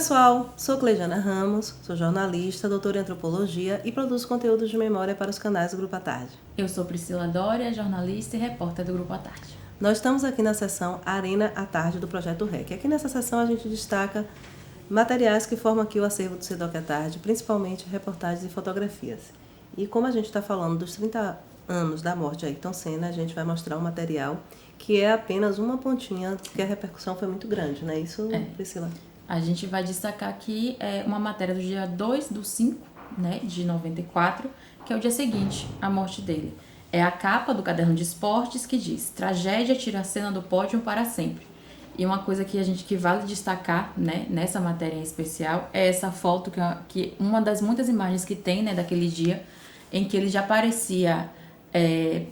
pessoal, sou Cleidiana Ramos, sou jornalista, doutora em antropologia e produzo conteúdos de memória para os canais do Grupo à Tarde. Eu sou Priscila Dória, jornalista e repórter do Grupo à Tarde. Nós estamos aqui na seção Arena à Tarde do Projeto REC. Aqui nessa seção a gente destaca materiais que formam aqui o acervo do SEDOC à Tarde, principalmente reportagens e fotografias. E como a gente está falando dos 30 anos da morte de Ayrton Senna, a gente vai mostrar um material que é apenas uma pontinha, porque a repercussão foi muito grande, não é isso, Priscila? A gente vai destacar aqui uma matéria do dia 2/5, né, de 94, que é o dia seguinte, a morte dele. É a capa do caderno de esportes que diz: tragédia tira a Senna do pódio para sempre. E uma coisa que vale destacar, né, nessa matéria em especial é essa foto, que uma das muitas imagens que tem, né, daquele dia, em que ele já parecia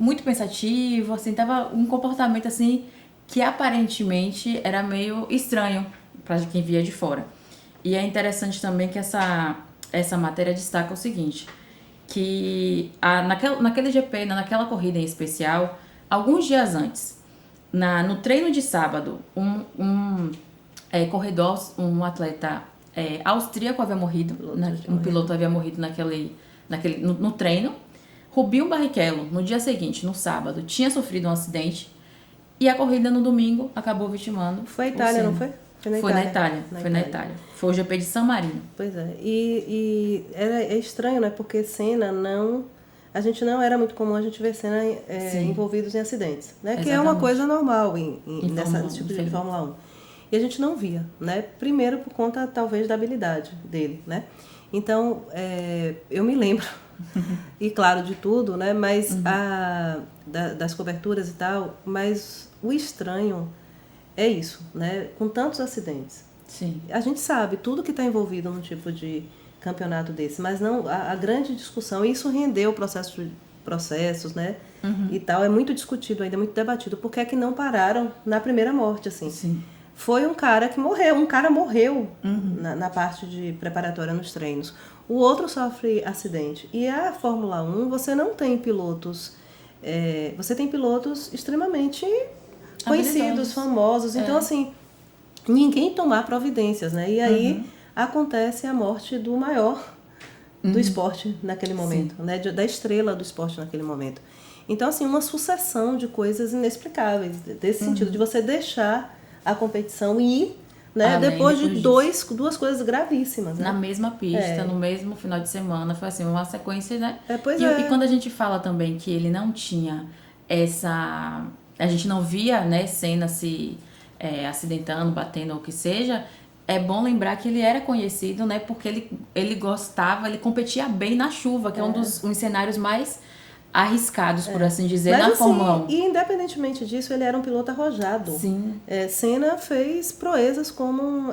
muito pensativo, assim, tava um comportamento assim que aparentemente era meio estranho para quem via de fora. E é interessante também que essa matéria destaca o seguinte, que naquele GP, naquela corrida em especial, alguns dias antes, no treino de sábado, um atleta austríaco havia morrido, um piloto havia morrido no treino. Rubinho Barrichello, no dia seguinte, no sábado, tinha sofrido um acidente e a corrida no domingo acabou vitimando. Foi a Itália, não foi? Foi na Itália. Foi o GP de San Marino. Pois é. E é estranho, né? Porque Senna a gente não era muito comum a gente ver Senna envolvidos em acidentes, né? Que é uma coisa normal nesse tipo de Fórmula 1. E a gente não via, né? Primeiro por conta, talvez, da habilidade dele, né? Então, eu me lembro, e claro, de tudo, né? Mas das coberturas e tal, mas o estranho é isso, né? Com tantos acidentes. Sim. A gente sabe tudo que está envolvido num tipo de campeonato desse, mas não a grande discussão, e isso rendeu processos, né? E tal, é muito discutido ainda, muito debatido. Por que é que não pararam na primeira morte, assim? Sim. Foi um cara que morreu, na parte de preparatória nos treinos. O outro sofre acidente. E a Fórmula 1, você não tem pilotos... você tem pilotos extremamente conhecidos, famosos. Então, assim, ninguém tomar providências, né? E aí acontece a morte do maior do esporte naquele momento, né? Da estrela do esporte naquele momento. Então, assim, uma sucessão de coisas inexplicáveis, desse sentido, de você deixar a competição e né, depois de duas coisas gravíssimas. Né? Na mesma pista, no mesmo final de semana, foi assim, uma sequência, né? E quando a gente fala também que ele não tinha a gente não via, né, Senna se acidentando, batendo ou o que seja, é bom lembrar que ele era conhecido, né, porque ele competia bem na chuva, que é um dos cenários mais arriscados, por assim dizer, na Fórmula 1. E independentemente disso, ele era um piloto arrojado. Sim. Senna fez proezas como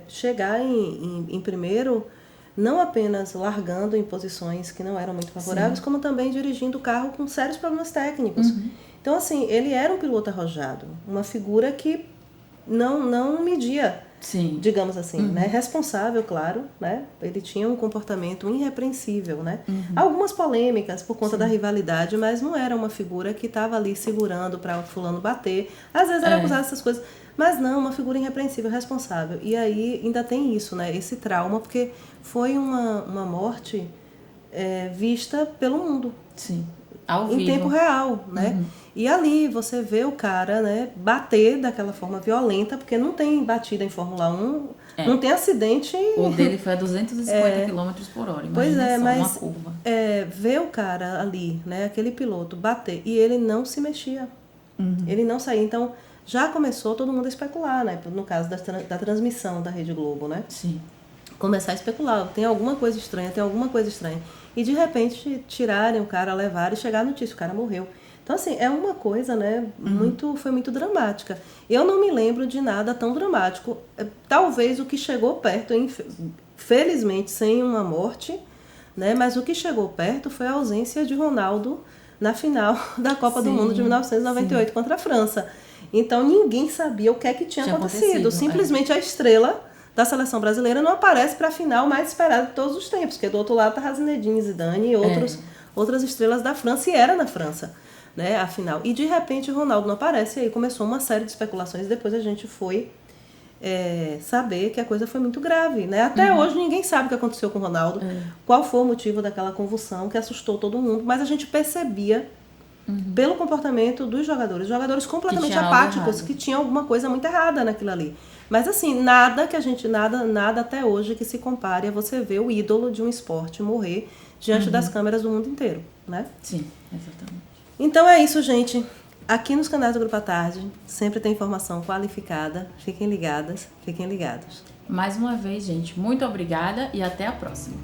chegar em primeiro, não apenas largando em posições que não eram muito favoráveis, como também dirigindo o carro com sérios problemas técnicos. Então, assim, ele era um piloto arrojado, uma figura que não media, digamos assim, né? Responsável, claro, né? Ele tinha um comportamento irrepreensível, né? Algumas polêmicas por conta da rivalidade, mas não era uma figura que estava ali segurando para fulano bater. Às vezes era acusado dessas coisas, mas não, uma figura irrepreensível, responsável. E aí ainda tem isso, né? Esse trauma, porque foi uma morte vista pelo mundo. Sim. Ao vivo. Em tempo real, né? E ali você vê o cara, né, bater daquela forma violenta, porque não tem batida em Fórmula 1, não tem acidente. O dele foi a 250 km por hora, pois mas uma curva. Ver o cara ali, né, aquele piloto bater, e ele não se mexia, ele não saía. Então já começou todo mundo a especular, né, no caso da transmissão da Rede Globo, né? Sim. Começar a especular, tem alguma coisa estranha. E de repente tirarem o cara, levarem e chegar a notícia, o cara morreu. Então, assim, é uma coisa, né, foi muito dramática. Eu não me lembro de nada tão dramático. Talvez o que chegou perto, felizmente sem uma morte, né, mas o que chegou perto foi a ausência de Ronaldo na final da Copa do Mundo de 1998 contra a França. Então, ninguém sabia o que é que tinha acontecido. Simplesmente a estrela da seleção brasileira não aparece para a final mais esperada de todos os tempos, porque do outro lado tá Zinedine Zidane e outras estrelas da França, e era na França, né, a final. E de repente o Ronaldo não aparece, e aí começou uma série de especulações, e depois a gente foi saber que a coisa foi muito grave, né? Até hoje ninguém sabe o que aconteceu com o Ronaldo, qual foi o motivo daquela convulsão que assustou todo mundo, mas a gente percebia pelo comportamento dos jogadores completamente apáticos, que tinha alguma coisa muito errada naquilo ali. Mas assim, nada até hoje que se compare a você ver o ídolo de um esporte morrer diante das câmeras do mundo inteiro, né? Sim, exatamente. Então é isso, gente. Aqui nos canais do Grupo à Tarde sempre tem informação qualificada. Fiquem ligadas, fiquem ligados. Mais uma vez, gente, muito obrigada e até a próxima.